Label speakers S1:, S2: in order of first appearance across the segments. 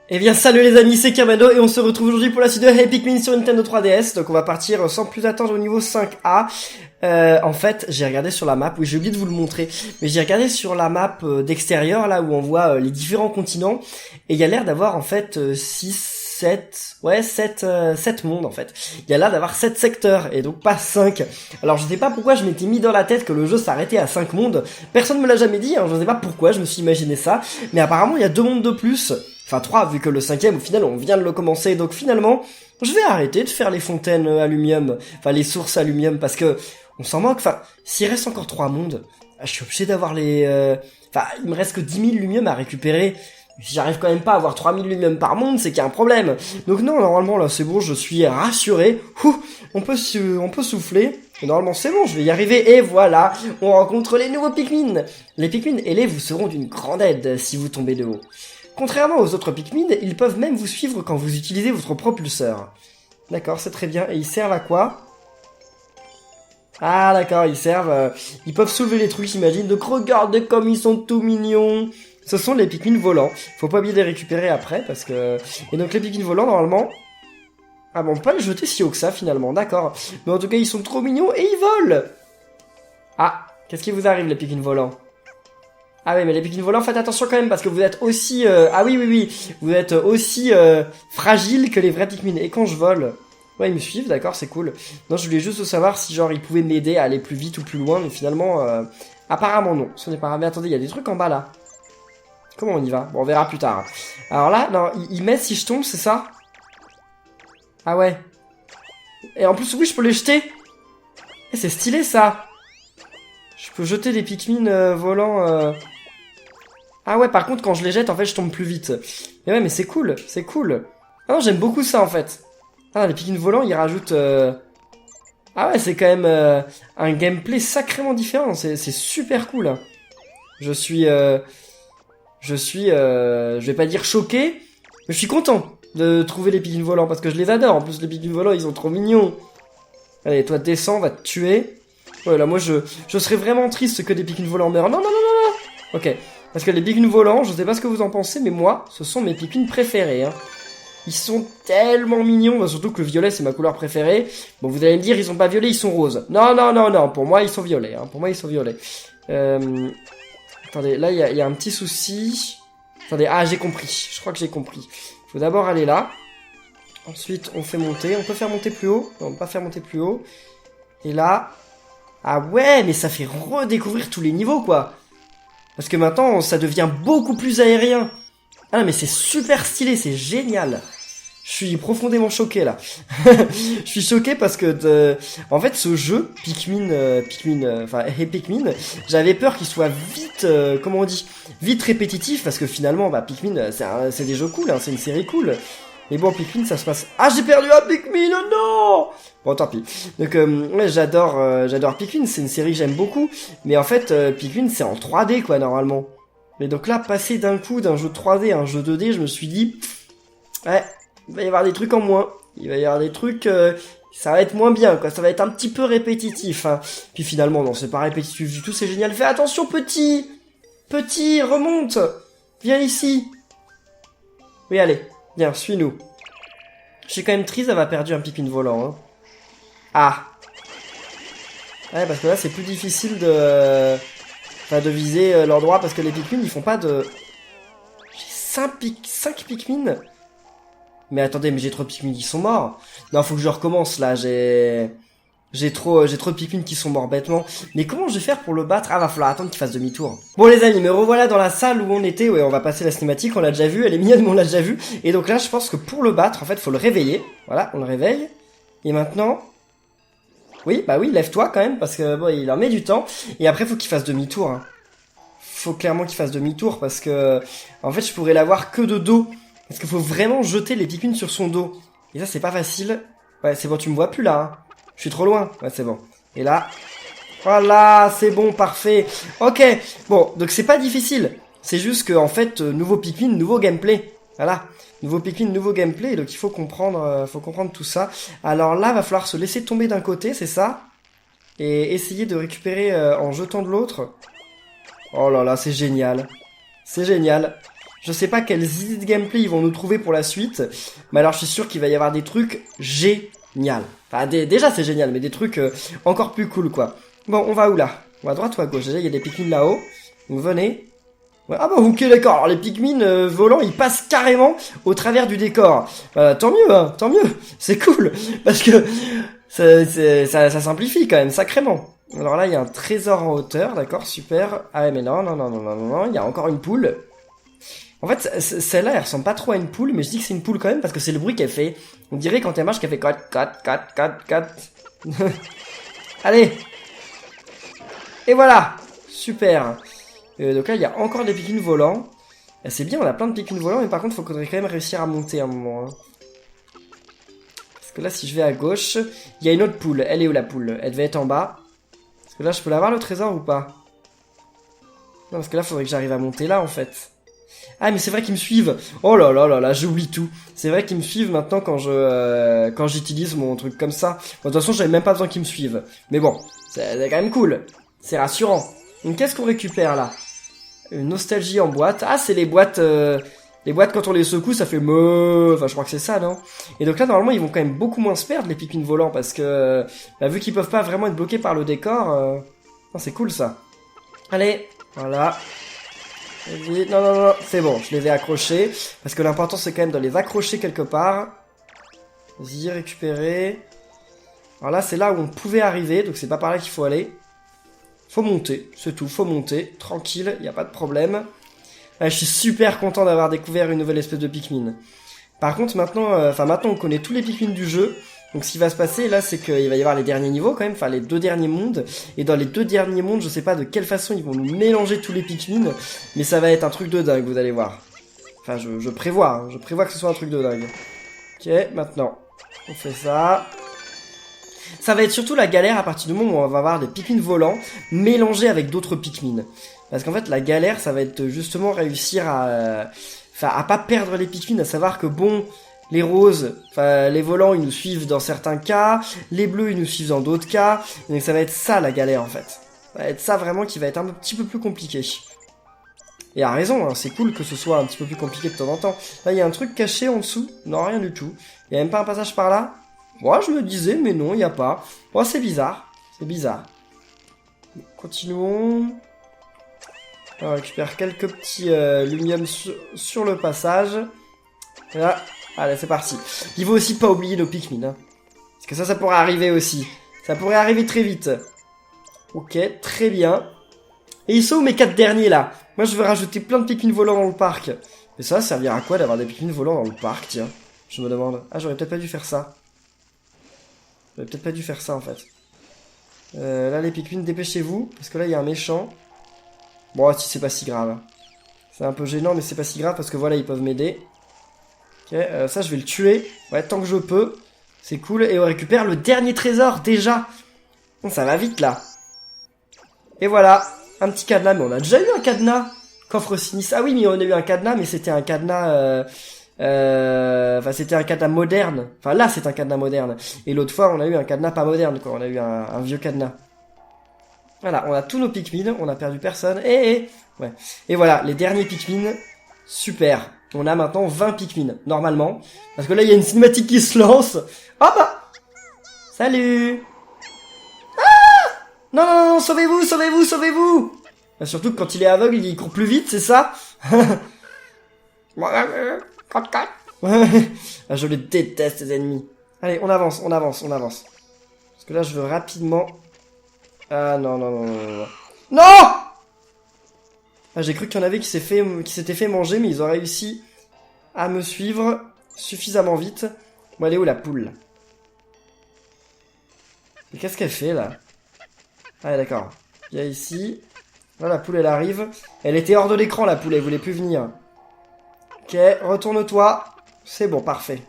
S1: Eh bien salut les amis, c'est Kamado et on se retrouve aujourd'hui pour la suite de Hey Pikmin sur Nintendo 3DS. Donc on va partir sans plus attendre au niveau 5A. En fait, j'ai regardé sur la map, oui j'ai oublié de vous le montrer, mais j'ai regardé sur la map d'extérieur, là où on voit les différents continents, et il y a l'air d'avoir en fait 7 mondes en fait. Il y a l'air d'avoir 7 secteurs, et donc pas 5. Alors je sais pas pourquoi je m'étais mis dans la tête que le jeu s'arrêtait à 5 mondes, personne me l'a jamais dit, hein, je sais pas pourquoi je me suis imaginé ça, mais apparemment il y a 2 mondes de plus. Enfin 3, vu que le 5e au final on vient de le commencer, donc finalement je vais arrêter de faire les fontaines allumium, enfin les sources allumium, parce que on s'en manque. Enfin s'il reste encore 3 mondes, je suis obligé d'avoir les... Enfin il me reste que 10 000 lumium à récupérer. Si j'arrive quand même pas à avoir 3000 lumium par monde, c'est qu'il y a un problème. Donc non, normalement là c'est bon, je suis rassuré. On peut souffler. Et normalement c'est bon, je vais y arriver. Et voilà, on rencontre les nouveaux Pikmin. Les Pikmin ailés vous seront d'une grande aide si vous tombez de haut. Contrairement aux autres Pikmin, ils peuvent même vous suivre quand vous utilisez votre propulseur. D'accord, c'est très bien. Et ils servent à quoi? Ah d'accord, ils peuvent soulever les trucs, j'imagine. Donc regardez comme ils sont tout mignons. Ce sont les Pikmin volants. Faut pas oublier de les récupérer après, parce que... Et donc les Pikmin volants, normalement... Ah bon, on peut pas les jeter si haut que ça, finalement, d'accord. Mais en tout cas, ils sont trop mignons et ils volent. Ah, qu'est-ce qui vous arrive, les Pikmin volants? Ah oui, mais les Pikmin volants, faites attention quand même, parce que vous êtes aussi... Ah oui, vous êtes aussi fragile que les vrais Pikmin. Et quand je vole... Ouais, ils me suivent, d'accord, c'est cool. Non, je voulais juste savoir si, genre, ils pouvaient m'aider à aller plus vite ou plus loin, mais finalement... Apparemment, non. Ce n'est pas grave. Mais attendez, il y a des trucs en bas, là. Comment on y va? Bon, on verra plus tard. Alors là, non, ils mettent si je tombe, c'est ça? Ah ouais. Et en plus, oui, je peux les jeter. Eh, c'est stylé, ça. Je peux jeter des Pikmin volants... Ah ouais, par contre, quand je les jette, en fait, je tombe plus vite. Mais ouais, mais c'est cool, c'est cool. Ah non, j'aime beaucoup ça, en fait. Ah, les Pikmin volants, ils rajoutent... Ah ouais, c'est quand même un gameplay sacrément différent. C'est super cool. Je vais pas dire choqué, mais je suis content de trouver les Pikmin volants, parce que je les adore. En plus, les Pikmin volants, ils sont trop mignons. Allez, toi, descends, va te tuer. Ouais, là, moi, je serais vraiment triste que des Pikmin volants meurent. Non, non, non, non, non. Ok. Parce que les Pikmin volants, je sais pas ce que vous en pensez, mais moi, ce sont mes Pikmin préférés, hein. Ils sont tellement mignons, bah, surtout que le violet, c'est ma couleur préférée. Bon, vous allez me dire, ils sont pas violets, ils sont roses. Non, non, non, non, pour moi, ils sont violets, hein. Pour moi, ils sont violets. Attendez, là, il y a un petit souci. Attendez, ah, j'ai compris. Je crois que j'ai compris. Il faut d'abord aller là. Ensuite, on fait monter. On peut faire monter plus haut. Non, on peut pas faire monter plus haut. Et là... Ah ouais, mais ça fait redécouvrir tous les niveaux, quoi. Parce que maintenant, ça devient beaucoup plus aérien. Ah non, mais c'est super stylé, c'est génial. Je suis profondément choqué, là. Je suis choqué parce que, en fait, ce jeu, Hey Pikmin, j'avais peur qu'il soit vite, comment on dit, vite répétitif, parce que finalement, bah, Pikmin, c'est des jeux cool, hein, c'est une série cool. Mais bon, Pikmin, ça se passe... Ah, j'ai perdu un Pikmin, oh non! Bon, tant pis. Donc, ouais, j'adore Pikmin, c'est une série que j'aime beaucoup, mais en fait, Pikmin, c'est en 3D, quoi, normalement. Mais donc là, passer d'un coup d'un jeu 3D à un jeu 2D, je me suis dit, ouais, il va y avoir des trucs en moins. Il va y avoir des trucs, ça va être moins bien, quoi. Ça va être un petit peu répétitif, hein. Puis finalement, non, c'est pas répétitif du tout, c'est génial. Fais attention, petit! Petit, remonte! Viens ici! Oui, allez, viens, suis-nous. Je suis quand même triste d'avoir perdu un Pikmin volant, hein. Ah! Ouais, parce que là, c'est plus difficile de viser l'endroit, parce que les Pikmin, ils font pas de... J'ai 5 Pikmin. Mais attendez, mais j'ai trop de Pikmin qui sont morts. Non, faut que je recommence, là, j'ai trop de Pikmin qui sont morts bêtement. Mais comment je vais faire pour le battre? Ah, va falloir attendre qu'il fasse demi-tour. Bon, les amis, me revoilà dans la salle où on était. Ouais, on va passer la cinématique, on l'a déjà vu. Elle est mignonne, mais on l'a déjà vu. Et donc là, je pense que pour le battre, en fait, faut le réveiller. Voilà, on le réveille. Et maintenant... Oui, bah oui, lève-toi quand même, parce que bon, il en met du temps. Et après, faut qu'il fasse demi-tour, hein. Faut clairement qu'il fasse demi-tour, parce que... En fait, je pourrais l'avoir que de dos. Parce qu'il faut vraiment jeter les Pikmin sur son dos. Et ça, c'est pas facile. Ouais, c'est bon, tu me vois plus, là, hein. Je suis trop loin. Ouais, c'est bon. Et là... Voilà, c'est bon, parfait. Ok, bon, donc c'est pas difficile. C'est juste que, en fait, nouveau Pikmin, nouveau gameplay. Voilà. Nouveau Pikmin, nouveau gameplay, donc il faut comprendre tout ça. Alors là, va falloir se laisser tomber d'un côté, c'est ça. Et essayer de récupérer en jetant de l'autre. Oh là là, c'est génial. C'est génial. Je sais pas quelles idées de gameplay ils vont nous trouver pour la suite. Mais alors je suis sûr qu'il va y avoir des trucs géniaux. Enfin déjà c'est génial, mais des trucs encore plus cool quoi. Bon, on va où là? On va à droite ou à gauche? Déjà il y a des Pikmin là-haut. Donc venez. Ouais, ah bah ok d'accord, alors les Pikmin volants ils passent carrément au travers du décor. Tant mieux, hein, tant mieux. C'est cool. Parce que ça simplifie quand même sacrément. Alors là il y a un trésor en hauteur, d'accord, super. Ah mais non, il y a encore une poule. En fait, celle-là, elle ressemble pas trop à une poule, mais je dis que c'est une poule quand même parce que c'est le bruit qu'elle fait. On dirait quand elle marche qu'elle fait 4, 4, 4, 4, 4. Allez. Et voilà. Super. Donc là, il y a encore des Pikmin volants. C'est bien, on a plein de Pikmin volants, mais par contre, il faudrait quand même réussir à monter à un moment. Hein. Parce que là, si je vais à gauche, il y a une autre poule. Elle est où la poule? Elle devait être en bas. Parce que là, je peux l'avoir le trésor ou pas? Non, parce que là, il faudrait que j'arrive à monter là, en fait. Ah mais c'est vrai qu'ils me suivent. Oh là là là là, j'oublie tout. C'est vrai qu'ils me suivent maintenant quand j'utilise mon truc comme ça. Bon, de toute façon, j'avais même pas besoin qu'ils me suivent. Mais bon, c'est quand même cool. C'est rassurant. Donc qu'est-ce qu'on récupère là? Une nostalgie en boîte. Ah, c'est les boîtes quand on les secoue, ça fait me. Enfin, je crois que c'est ça, non? Et donc là, normalement, ils vont quand même beaucoup moins se perdre les Pikmin volants parce que vu qu'ils peuvent pas vraiment être bloqués par le décor, non, c'est cool ça. Allez, voilà. Non, c'est bon, je les ai accrochés. Parce que l'important, c'est quand même de les accrocher quelque part. Vas-y, récupérer. Alors là, c'est là où on pouvait arriver, donc c'est pas par là qu'il faut aller. Faut monter, c'est tout, faut monter. Tranquille, y a pas de problème. Je suis super content d'avoir découvert une nouvelle espèce de Pikmin. Par contre, maintenant, maintenant, on connaît tous les Pikmin du jeu. Donc ce qui va se passer là, c'est qu'il va y avoir les derniers niveaux quand même, enfin les 2 derniers mondes. Et dans les 2 derniers mondes, je sais pas de quelle façon ils vont nous mélanger tous les Pikmin, mais ça va être un truc de dingue, vous allez voir. Enfin, je prévois, hein, je prévois que ce soit un truc de dingue. Ok, maintenant, on fait ça. Ça va être surtout la galère à partir du moment où on va avoir des Pikmin volants mélangés avec d'autres Pikmin. Parce qu'en fait, la galère, ça va être justement réussir à pas perdre les Pikmin, à savoir que bon... Les roses, enfin les volants ils nous suivent dans certains cas, les bleus ils nous suivent dans d'autres cas, donc ça va être ça la galère en fait. Ça va être ça vraiment qui va être un petit peu plus compliqué. Et à raison, hein, c'est cool que ce soit un petit peu plus compliqué de temps en temps. Là il y a un truc caché en dessous, non rien du tout. Il y a même pas un passage par là. Moi je me disais mais non il y a pas. Oh c'est bizarre, c'est bizarre. Continuons. On récupère quelques petits lumium sur le passage. Et là. Allez, c'est parti. Il faut aussi pas oublier nos Pikmin, hein. Parce que ça pourrait arriver aussi. Ça pourrait arriver très vite. Ok, très bien. Et ils sont où mes 4 derniers, là? Moi, je veux rajouter plein de Pikmin volants dans le parc. Mais ça va servir à quoi d'avoir des Pikmin volants dans le parc, tiens? Je me demande. Ah, j'aurais peut-être pas dû faire ça. J'aurais peut-être pas dû faire ça, en fait. Là, les Pikmin, dépêchez-vous. Parce que là, il y a un méchant. Bon, si c'est pas si grave. C'est un peu gênant, mais c'est pas si grave parce que voilà, ils peuvent m'aider. Ok, ça je vais le tuer. Ouais, tant que je peux. C'est cool. Et on récupère le dernier trésor déjà. Bon, ça va vite là. Et voilà. Un petit cadenas. Mais on a déjà eu un cadenas. Coffre sinistre. Ah oui, mais on a eu un cadenas. Mais c'était un cadenas... Enfin, c'était un cadenas moderne. Enfin, là, c'est un cadenas moderne. Et l'autre fois, on a eu un cadenas pas moderne, quoi. On a eu un vieux cadenas. Voilà, on a tous nos Pikmin. On a perdu personne. Ouais. Et voilà, les derniers Pikmin. Super. On a maintenant 20 Pikmin, normalement. Parce que là, il y a une cinématique qui se lance. Ah bah! Salut! Ah! Non, sauvez-vous, sauvez-vous, sauvez-vous! Bah, surtout que quand il est aveugle, il court plus vite, c'est ça? Ah, je le déteste, ces ennemis. Allez, on avance. Parce que là, je veux rapidement... Ah, non. Non! Ah, j'ai cru qu'il y en avait qui s'étaient fait manger, mais ils ont réussi à me suivre suffisamment vite. Bon, elle est où la poule? Et qu'est-ce qu'elle fait là? Ah d'accord. Il y a ici. Là la poule elle arrive. Elle était hors de l'écran la poule, elle voulait plus venir. Ok, retourne-toi. C'est bon, parfait.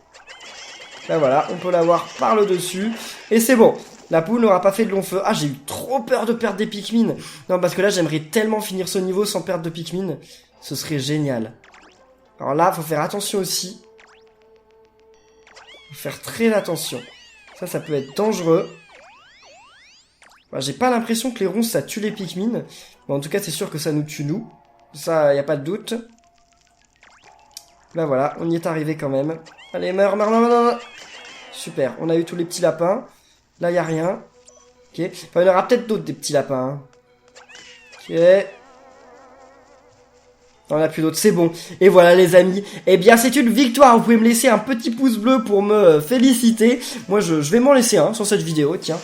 S1: Là voilà, on peut l'avoir par le dessus. Et c'est bon. La poule n'aura pas fait de long feu. Ah, j'ai eu trop peur de perdre des Pikmin. Non, parce que là, j'aimerais tellement finir ce niveau sans perdre de Pikmin. Ce serait génial. Alors là, faut faire attention aussi. Faut faire très attention. Ça peut être dangereux. Bah, j'ai pas l'impression que les ronces, ça tue les Pikmin. Mais en tout cas, c'est sûr que ça nous tue, nous. Ça, y a pas de doute. Bah voilà, on y est arrivé quand même. Allez, meurs, meurs, meurs, meurs, meurs. Super, on a eu tous les petits lapins. Là, y a rien. Ok. Enfin, il y en aura peut-être d'autres, des petits lapins. Ok. On a plus d'autres, c'est bon. Et voilà les amis, eh bien c'est une victoire. Vous pouvez me laisser un petit pouce bleu pour me féliciter. Moi je vais m'en laisser un sur cette vidéo, tiens.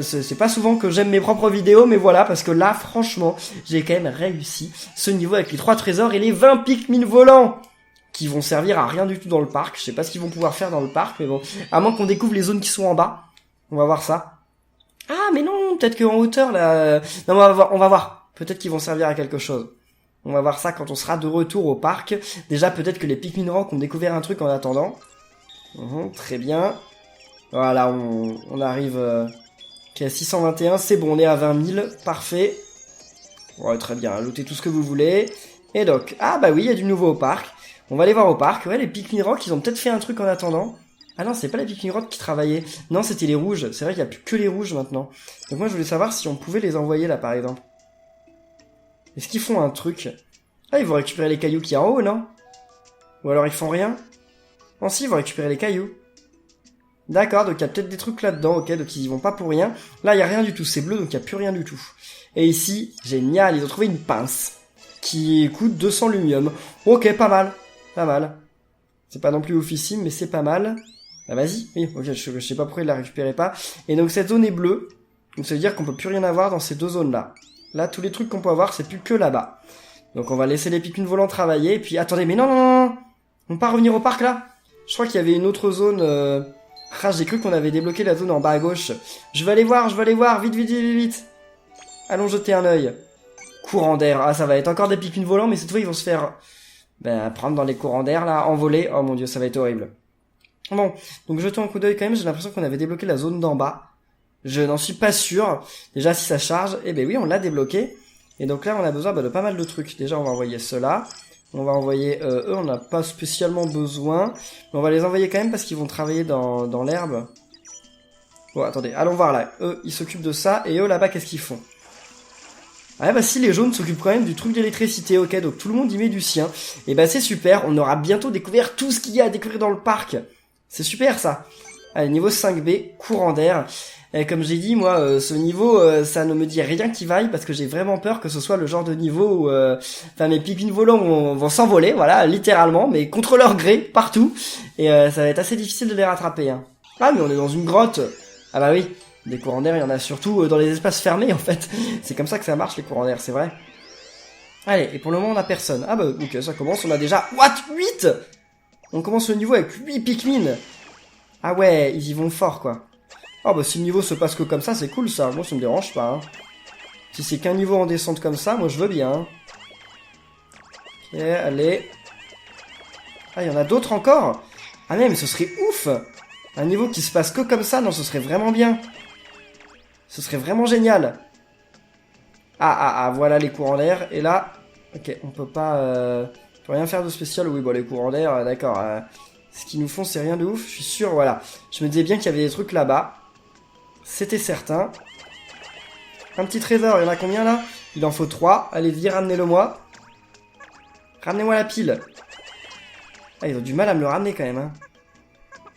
S1: C'est pas souvent que j'aime mes propres vidéos, mais voilà, parce que là franchement, j'ai quand même réussi ce niveau avec les 3 trésors et les 20 Pikmin volants. Qui vont servir à rien du tout dans le parc. Je sais pas ce qu'ils vont pouvoir faire dans le parc, mais bon. À moins qu'on découvre les zones qui sont en bas. On va voir ça. Ah mais non, peut-être qu'en hauteur là... Non, on va voir. Peut-être qu'ils vont servir à quelque chose. On va voir ça quand on sera de retour au parc. Déjà, peut-être que les Pikmin Rock ont découvert un truc en attendant. Très bien. Voilà, on arrive à 621. C'est bon, on est à 20 000. Parfait. Ouais, très bien. Lootez tout ce que vous voulez. Et donc, ah bah oui, il y a du nouveau au parc. On va aller voir au parc. Ouais, les Pikmin Rock, ils ont peut-être fait un truc en attendant. Ah non, c'est pas les Pikmin Rock qui travaillaient. Non, c'était les rouges. C'est vrai qu'il n'y a plus que les rouges maintenant. Donc moi, je voulais savoir si on pouvait les envoyer là, par exemple. Est-ce qu'ils font un truc? Ah, ils vont récupérer les cailloux qui y a en haut, non? Ou alors ils font rien? Non, si, ils vont récupérer les cailloux. D'accord, donc il y a peut-être des trucs là-dedans, ok, donc ils y vont pas pour rien. Là, il y a rien du tout, c'est bleu, donc il y a plus rien du tout. Et ici, génial, ils ont trouvé une pince qui coûte 200 lumium. Ok, pas mal, pas mal. C'est pas non plus oufissime, mais c'est pas mal. Bah vas-y, oui, ok, je sais pas pourquoi ils la récupéraient pas. Et donc cette zone est bleue, donc ça veut dire qu'on peut plus rien avoir dans ces deux zones-là. Là, tous les trucs qu'on peut avoir, c'est plus que là-bas. Donc on va laisser les Pikmin volants travailler. Et puis, attendez, mais non, non, non, non. On peut pas revenir au parc, là? Je crois qu'il y avait une autre zone... Ah, j'ai cru qu'on avait débloqué la zone en bas à gauche. Je vais aller voir, vite, vite, vite, vite. Allons jeter un œil. Courant d'air. Ah, ça va être encore des Pikmin volants, mais cette fois, ils vont se faire... prendre dans les courants d'air, là, envoler. Oh mon dieu, ça va être horrible. Bon, donc jetons un coup d'œil quand même. J'ai l'impression qu'on avait débloqué la zone d'en bas. Je n'en suis pas sûr. Déjà, si ça charge, eh ben oui, on l'a débloqué. Et donc là, on a besoin de pas mal de trucs. Déjà, on va envoyer ceux-là. On va envoyer eux, on n'a pas spécialement besoin. Mais on va les envoyer quand même parce qu'ils vont travailler dans l'herbe. Bon, attendez, allons voir là. Eux, ils s'occupent de ça. Et eux, là-bas, qu'est-ce qu'ils font? Ah bah si, les jaunes s'occupent quand même du truc d'électricité. Ok, donc tout le monde y met du sien. Et bah c'est super, on aura bientôt découvert tout ce qu'il y a à découvrir dans le parc. C'est super ça. Allez, niveau 5B, courant d'air. Et comme j'ai dit, moi, ce niveau, ça ne me dit rien qui vaille, parce que j'ai vraiment peur que ce soit le genre de niveau où mes Pikmin volants vont s'envoler, voilà, littéralement, mais contre leur gré, partout. Et ça va être assez difficile de les rattraper. Hein. Ah, mais on est dans une grotte. Ah bah oui, des courants d'air, il y en a surtout dans les espaces fermés, en fait. C'est comme ça que ça marche, les courants d'air, c'est vrai. Allez, et pour le moment, on a personne. Ah bah, ok, ça commence, on a déjà... What 8. On commence le niveau avec 8 Pikmin. Ah ouais, ils y vont fort, quoi. Oh bah si le niveau se passe que comme ça, c'est cool ça, moi ça me dérange pas. Hein. Si c'est qu'un niveau en descente comme ça, moi je veux bien. Ok, allez. Ah, il y en a d'autres encore? Ah mais ce serait ouf. Un niveau qui se passe que comme ça, non, ce serait vraiment bien. Ce serait vraiment génial. Ah, voilà les courants d'air. Et là, ok, on peut pas... on peut rien faire de spécial. Oui, bon les courants d'air, d'accord. Ce qu'ils nous font, c'est rien de ouf, je suis sûr, voilà. Je me disais bien qu'il y avait des trucs là-bas. C'était certain. Un petit trésor, il y en a combien là? Il en faut 3. Allez-y, ramenez-le moi. Ramenez-moi la pile. Ah, ils ont du mal à me le ramener quand même. Hein.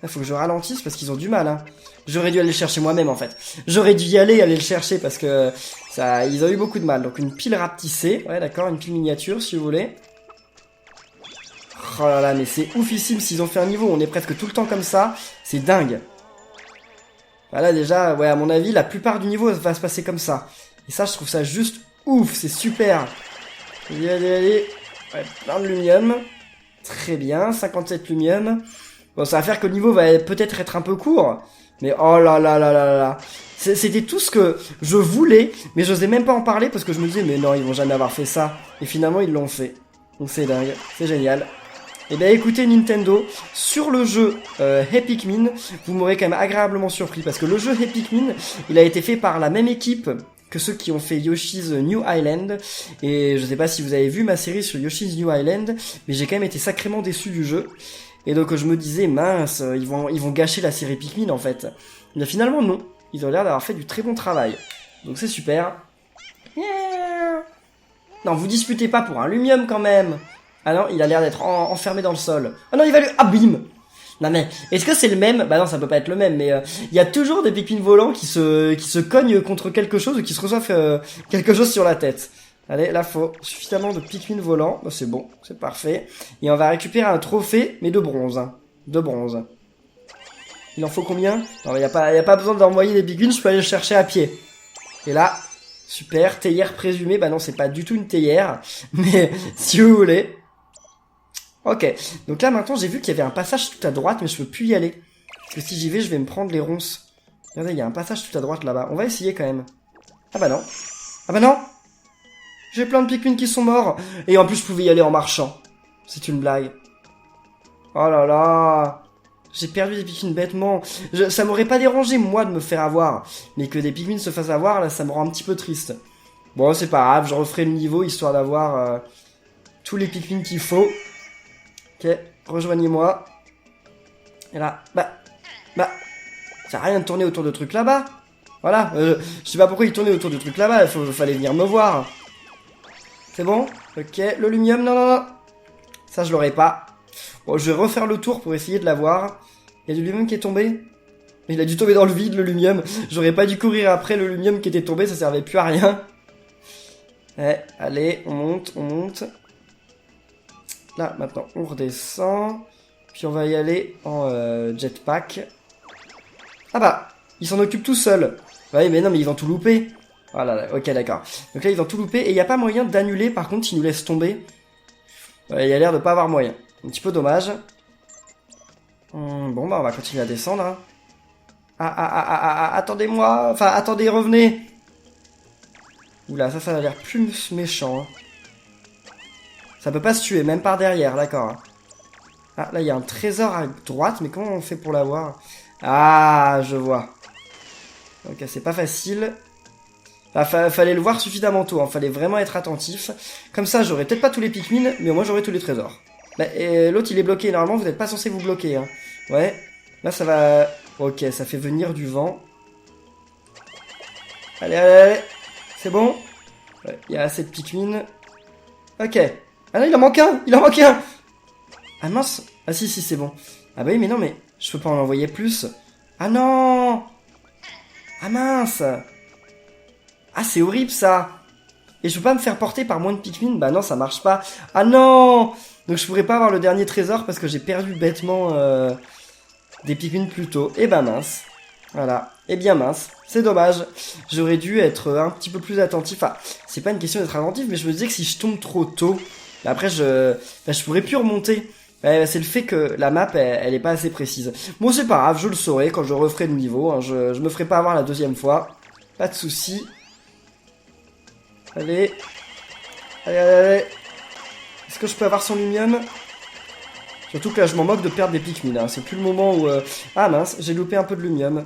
S1: Il faut que je ralentisse parce qu'ils ont du mal. Hein. J'aurais dû aller le chercher moi-même en fait. J'aurais dû y aller le chercher parce que ça, ils ont eu beaucoup de mal. Donc une pile rapetissée. Ouais, d'accord, une pile miniature si vous voulez. Oh là là, mais c'est oufissime s'ils ont fait un niveau. On est presque tout le temps comme ça. C'est dingue. Voilà, déjà, ouais, à mon avis, la plupart du niveau va se passer comme ça. Et ça, je trouve ça juste ouf, c'est super. Allez, allez, allez. Ouais, plein de lumium. Très bien, 57 lumium. Bon, ça va faire que le niveau va peut-être être un peu court. Mais oh là là là là là. C'était tout ce que je voulais, mais j'osais même pas en parler parce que je me disais, mais non, ils vont jamais avoir fait ça. Et finalement, ils l'ont fait. Donc c'est dingue, c'est génial. Et bien écoutez Nintendo, sur le jeu Hey Pikmin, vous m'aurez quand même agréablement surpris parce que le jeu Hey Pikmin, il a été fait par la même équipe que ceux qui ont fait Yoshi's New Island. Et je sais pas si vous avez vu ma série sur Yoshi's New Island, mais j'ai quand même été sacrément déçu du jeu. Et donc je me disais, mince, ils vont gâcher la série Pikmin en fait. Mais finalement non, ils ont l'air d'avoir fait du très bon travail. Donc c'est super. Yeah. Non, vous disputez pas pour un lumium quand même. Ah non, il a l'air d'être enfermé dans le sol. Ah non, il va lui... Ah, bim. Non mais, est-ce que c'est le même? Bah non, ça peut pas être le même, mais il y a toujours des Pikmin volants qui se cognent contre quelque chose ou qui se reçoivent quelque chose sur la tête. Allez, là, faut suffisamment de Pikmin volants. Bah, c'est bon, c'est parfait. Et on va récupérer un trophée, mais de bronze. Hein. De bronze. Il en faut combien? Non, y a pas besoin d'envoyer des Pikmin, je peux aller le chercher à pied. Et là, super, théière présumée. Bah non, c'est pas du tout une théière, mais si vous voulez... Ok, donc là maintenant j'ai vu qu'il y avait un passage tout à droite, mais je peux plus y aller. Parce que si j'y vais, je vais me prendre les ronces. Regardez, il y a un passage tout à droite là-bas. On va essayer quand même. Ah bah non. Ah bah non. J'ai plein de Pikmin qui sont morts. Et en plus je pouvais y aller en marchant. C'est une blague. Oh là là. J'ai perdu des Pikmin bêtement. Ça m'aurait pas dérangé moi de me faire avoir. Mais que des Pikmin se fassent avoir, là ça me rend un petit peu triste. Bon, c'est pas grave, je referai le niveau histoire d'avoir tous les Pikmin qu'il faut. Ok, rejoignez-moi. Et là, bah, ça sert à rien de tourner autour de trucs là-bas. Voilà, je sais pas pourquoi il tournait autour de trucs là-bas, fallait venir me voir. C'est bon? Ok, le lumium, non. Ça, je l'aurai pas. Bon, je vais refaire le tour pour essayer de l'avoir. Il y a du lumium qui est tombé. Il a dû tomber dans le vide, le lumium. J'aurais pas dû courir après le lumium qui était tombé, ça servait plus à rien. Allez, on monte. Là, maintenant, on redescend. Puis on va y aller en jetpack. Ah bah, il s'en occupe tout seul. Ouais, mais non, mais ils vont tout louper. Voilà, ok, d'accord. Donc là, ils vont tout louper. Et il n'y a pas moyen d'annuler, par contre, s'ils nous laissent tomber. Ouais, il y a l'air de pas avoir moyen. Un petit peu dommage. Bon, bah, on va continuer à descendre. Hein. Attendez-moi. Enfin, attendez, revenez. Oula, ça a l'air plus méchant. Hein. Ça peut pas se tuer, même par derrière, d'accord. Ah, là, il y a un trésor à droite, mais comment on fait pour l'avoir? Ah, je vois. Ok, c'est pas facile. Ah, fallait le voir suffisamment tôt, hein. Fallait vraiment être attentif. Comme ça, j'aurais peut-être pas tous les Pikmin, mais au moins j'aurais tous les trésors. Bah, l'autre, il est bloqué. Normalement, vous n'êtes pas censé vous bloquer. Hein. Ouais. Là, ça va... Ok, ça fait venir du vent. Allez. C'est bon? Ouais, il y a assez de Pikmin. Ok. Ah non, il en manque un. Ah mince. Ah si, c'est bon. Ah bah oui, mais non, mais je peux pas en envoyer plus. Ah non. Ah mince. Ah, c'est horrible, ça. Et je peux pas me faire porter par moins de Pikmin. Bah non, ça marche pas. Ah non. Donc je pourrais pas avoir le dernier trésor parce que j'ai perdu bêtement des Pikmin plus tôt. Et bah mince. Voilà. Et bien mince. C'est dommage. J'aurais dû être un petit peu plus attentif. Enfin, c'est pas une question d'être attentif, mais je me disais que si je tombe trop tôt, après je pourrais plus remonter. C'est le fait que la map, elle est pas assez précise. Bon, c'est pas grave, je le saurai quand je referai le niveau. Hein. Je me ferai pas avoir la deuxième fois. Pas de soucis. Allez. Est-ce que je peux avoir son lumium? Surtout que là, je m'en moque de perdre des Pikmin. Hein. C'est plus le moment où... Ah mince, j'ai loupé un peu de lumium.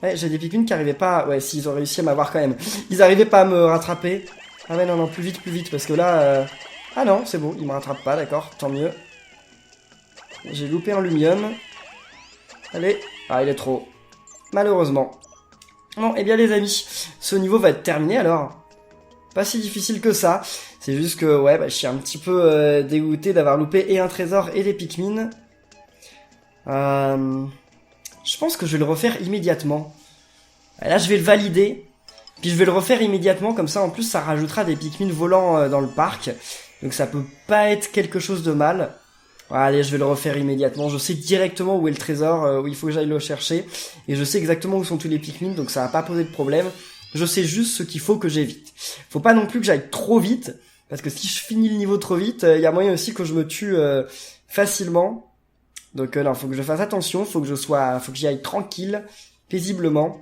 S1: Ouais, j'ai des Pikmin qui arrivaient pas... Ouais, si, ils ont réussi à m'avoir quand même. Ils arrivaient pas à me rattraper. Ah ouais, non, plus vite, parce que là... Ah non, c'est bon, ils me rattrapent pas, d'accord, tant mieux. J'ai loupé un lumium. Allez. Ah, il est trop. Malheureusement. Bon, eh bien les amis, ce niveau va être terminé alors. Pas si difficile que ça. C'est juste que, ouais, je suis un petit peu dégoûté d'avoir loupé et un trésor et des Pikmin. Je pense que je vais le refaire immédiatement. Là, je vais le valider. Puis je vais le refaire immédiatement, comme ça, en plus, ça rajoutera des Pikmin volants dans le parc. Donc ça peut pas être quelque chose de mal. Allez, je vais le refaire immédiatement. Je sais directement où est le trésor, où il faut que j'aille le chercher. Et je sais exactement où sont tous les Pikmin, donc ça va pas poser de problème. Je sais juste ce qu'il faut que j'évite. Faut pas non plus que j'aille trop vite, parce que si je finis le niveau trop vite, il y a moyen aussi que je me tue facilement. Donc non, faut que je fasse attention, faut que j'y aille tranquille, paisiblement.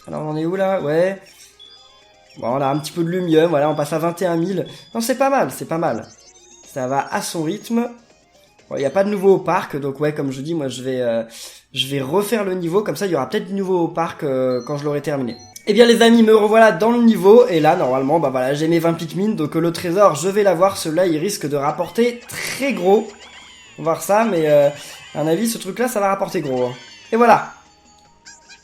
S1: Alors on est où là? Ouais. Bon, on a un petit peu de lumium, voilà, on passe à 21 000. Non, c'est pas mal. Ça va à son rythme. Bon, il n'y a pas de nouveau au parc, donc ouais, comme je dis, moi je vais refaire le niveau, comme ça il y aura peut-être du nouveau au parc quand je l'aurai terminé. Eh bien les amis, me revoilà dans le niveau, et là normalement, bah voilà, j'ai mes 20 Pikmin, donc le trésor, je vais l'avoir, celui-là il risque de rapporter très gros. On va voir ça, mais à un avis, ce truc-là, ça va rapporter gros. Hein. Et voilà.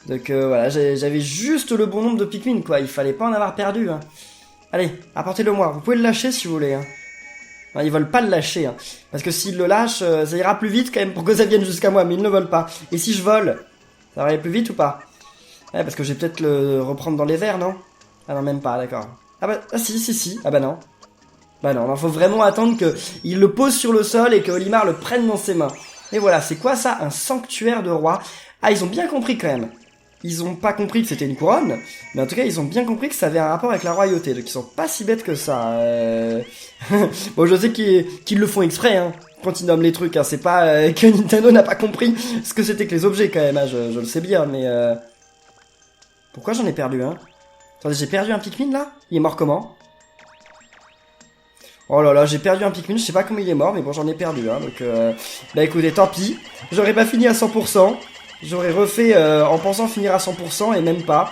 S1: Donc voilà, j'avais juste le bon nombre de Pikmin, quoi, il fallait pas en avoir perdu. Hein. Allez, apportez-le moi, vous pouvez le lâcher si vous voulez. Hein. Hein, ils veulent pas le lâcher, hein. Parce que s'ils le lâchent, ça ira plus vite quand même pour que ça vienne jusqu'à moi, mais ils ne veulent pas. Et si je vole, ça va aller plus vite ou pas? Ouais, parce que je vais peut-être le reprendre dans les airs, non? Ah non, même pas, d'accord. Ah bah, ah si. Ah bah non. Bah non, il faut vraiment attendre qu'il le pose sur le sol et que Olimar le prenne dans ses mains. Et voilà, c'est quoi ça? Un sanctuaire de roi. Ah, ils ont bien compris quand même. Ils ont pas compris que c'était une couronne, mais en tout cas, ils ont bien compris que ça avait un rapport avec la royauté. Donc ils sont pas si bêtes que ça. Bon, je sais qu'ils le font exprès, hein, quand ils nomment les trucs. Hein. C'est pas que Nintendo n'a pas compris ce que c'était que les objets quand même. Hein. Je le sais bien, mais... Pourquoi j'en ai perdu un? Attendez, j'ai perdu un Pikmin là? Il est mort comment? Oh là là, j'ai perdu un Pikmin, je sais pas comment il est mort, mais bon, j'en ai perdu, hein, donc bah écoutez, tant pis, j'aurais pas fini à 100%, j'aurais refait en pensant finir à 100% et même pas,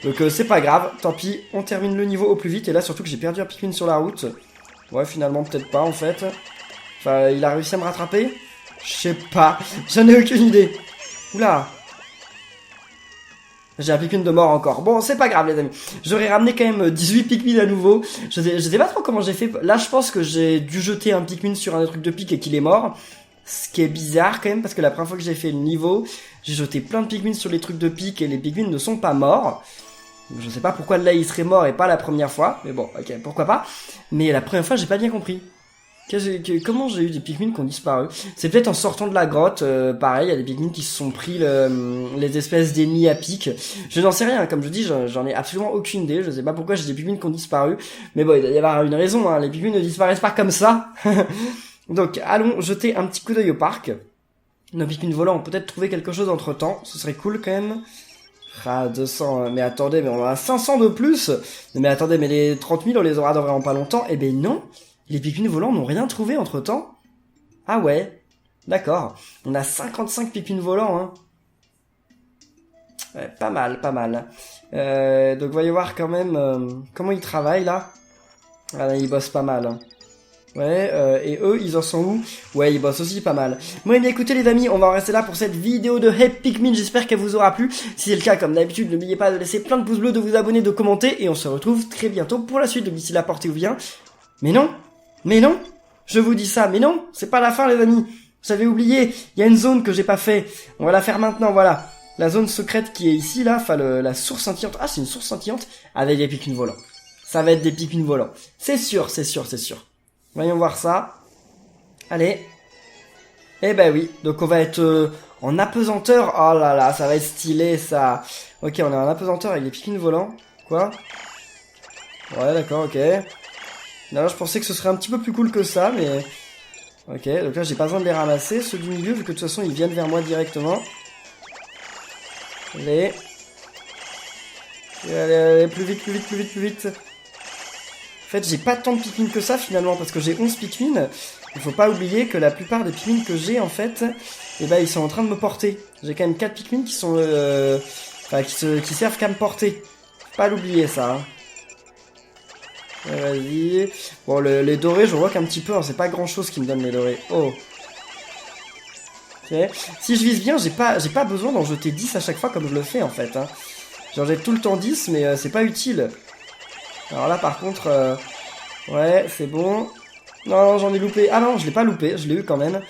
S1: donc c'est pas grave, tant pis, on termine le niveau au plus vite, et là surtout que j'ai perdu un Pikmin sur la route, ouais, finalement peut-être pas en fait, enfin, il a réussi à me rattraper? Je sais pas, j'en ai aucune idée, oula. J'ai un Pikmin de mort encore. Bon, c'est pas grave, les amis. J'aurais ramené quand même 18 Pikmin à nouveau. Je sais pas trop comment j'ai fait. Là, je pense que j'ai dû jeter un Pikmin sur un truc de pique et qu'il est mort. Ce qui est bizarre quand même, parce que la première fois que j'ai fait le niveau, j'ai jeté plein de Pikmin sur les trucs de pique et les Pikmin ne sont pas morts. Je sais pas pourquoi là il serait mort et pas la première fois. Mais bon, ok, pourquoi pas. Mais la première fois, j'ai pas bien compris. Comment j'ai eu des Pikmin qui ont disparu? C'est peut-être en sortant de la grotte, pareil, il y a des Pikmin qui se sont pris les espèces d'ennemis à pic. Je n'en sais rien, comme je dis, j'en ai absolument aucune idée, je sais pas pourquoi j'ai des Pikmin qui ont disparu. Mais bon, il doit y avoir une raison, hein, les Pikmin ne disparaissent pas comme ça. Donc, allons jeter un petit coup d'œil au parc. Nos Pikmin volants ont peut-être trouvé quelque chose entre temps, ce serait cool quand même. Ah, 200, mais attendez, mais on en a 500 de plus. Mais attendez, mais les 30 000 on les aura dans vraiment pas longtemps. Eh ben non. Les Pikmin volants n'ont rien trouvé entre-temps? Ah ouais, d'accord. On a 55 Pikmin volants, hein. Ouais, pas mal, pas mal. Donc voyez voir quand même comment ils travaillent, là. Ah là, ils bossent pas mal, hein. Ouais, et eux, ils en sont où? Ouais, ils bossent aussi pas mal. Bon, et bien écoutez les amis, on va en rester là pour cette vidéo de Hey Pikmin, j'espère qu'elle vous aura plu. Si c'est le cas, comme d'habitude, n'oubliez pas de laisser plein de pouces bleus, de vous abonner, de commenter, et on se retrouve très bientôt pour la suite. Donc d'ici là, portez-vous bien. Mais non! Mais non, je vous dis ça, mais non, c'est pas la fin les amis. Vous avez oublié, il y a une zone que j'ai pas fait. On va la faire maintenant, voilà. La zone secrète qui est ici, là, enfin la source scintillante. Ah, c'est une source scintillante avec des Pikmin volants. Ça va être des Pikmin volants. C'est sûr, c'est sûr, c'est sûr. Voyons voir ça. Allez. Eh ben oui, donc on va être en apesanteur. Oh là là, ça va être stylé ça. Ok, on est en apesanteur avec des Pikmin volants. Quoi? Ouais, d'accord, ok. Non, je pensais que ce serait un petit peu plus cool que ça, mais... Ok, donc là j'ai pas besoin de les ramasser, ceux du milieu, vu que de toute façon ils viennent vers moi directement. Allez. Allez, plus vite, plus vite, plus vite, plus vite. En fait, j'ai pas tant de Pikmin que ça finalement, parce que j'ai 11 Pikmin. Il faut pas oublier que la plupart des Pikmin que j'ai, en fait, eh ben, ils sont en train de me porter. J'ai quand même 4 Pikmin qui sont... Enfin, qui servent qu'à me porter. Faut pas l'oublier, ça, hein. Vas-y. Bon, les dorés, je vois qu'un petit peu, hein, c'est pas grand chose qui me donne les dorés. Oh. Ok. Si je vise bien, j'ai pas besoin d'en jeter 10 à chaque fois comme je le fais en fait. Hein. J'en jette tout le temps 10, mais c'est pas utile. Alors là, par contre, ouais, c'est bon. Non, j'en ai loupé. Ah non, je l'ai pas loupé, je l'ai eu quand même.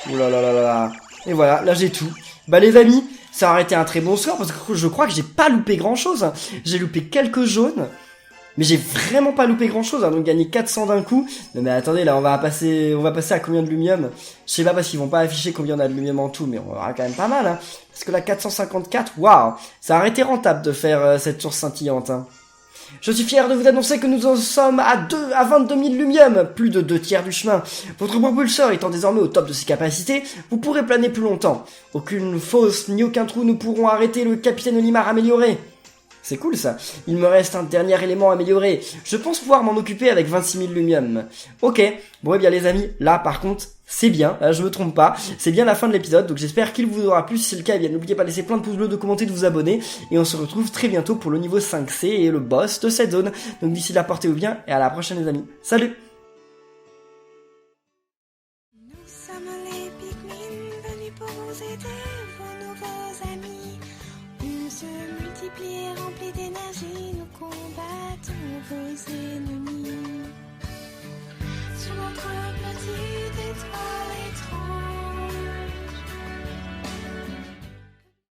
S1: Ouh là là là là. Et voilà, là j'ai tout. Bah les amis, ça aurait été un très bon score parce que je crois que j'ai pas loupé grand chose. Hein. J'ai loupé quelques jaunes. Mais j'ai vraiment pas loupé grand chose, hein, donc gagner 400 d'un coup. Non mais attendez, là on va passer à combien de lumium? Je sais pas parce qu'ils vont pas afficher combien on a de lumium en tout, mais on aura quand même pas mal, hein. Parce que là 454, waouh, ça aurait été rentable de faire cette source scintillante, hein. Je suis fier de vous annoncer que nous en sommes à 22 000 lumium, plus de 2 tiers du chemin. Votre propulseur étant désormais au top de ses capacités, vous pourrez planer plus longtemps. Aucune fosse ni aucun trou ne pourront arrêter le capitaine Olimar amélioré. C'est cool ça. Il me reste un dernier élément amélioré. Je pense pouvoir m'en occuper avec 26 000 lumium. Ok. Bon, eh bien les amis, là par contre, c'est bien. Là, je me trompe pas. C'est bien la fin de l'épisode. Donc j'espère qu'il vous aura plu. Si c'est le cas, eh bien n'oubliez pas de laisser plein de pouces bleus, de commenter, de vous abonner. Et on se retrouve très bientôt pour le niveau 5C et le boss de cette zone. Donc d'ici là, portez-vous bien et à la prochaine les amis. Salut!
S2: Nous sommes les Pikmin venus pour vous aider, vos nouveaux amis. On se multiplie et remplit d'énergie, nous combattons vos ennemis. Sur notre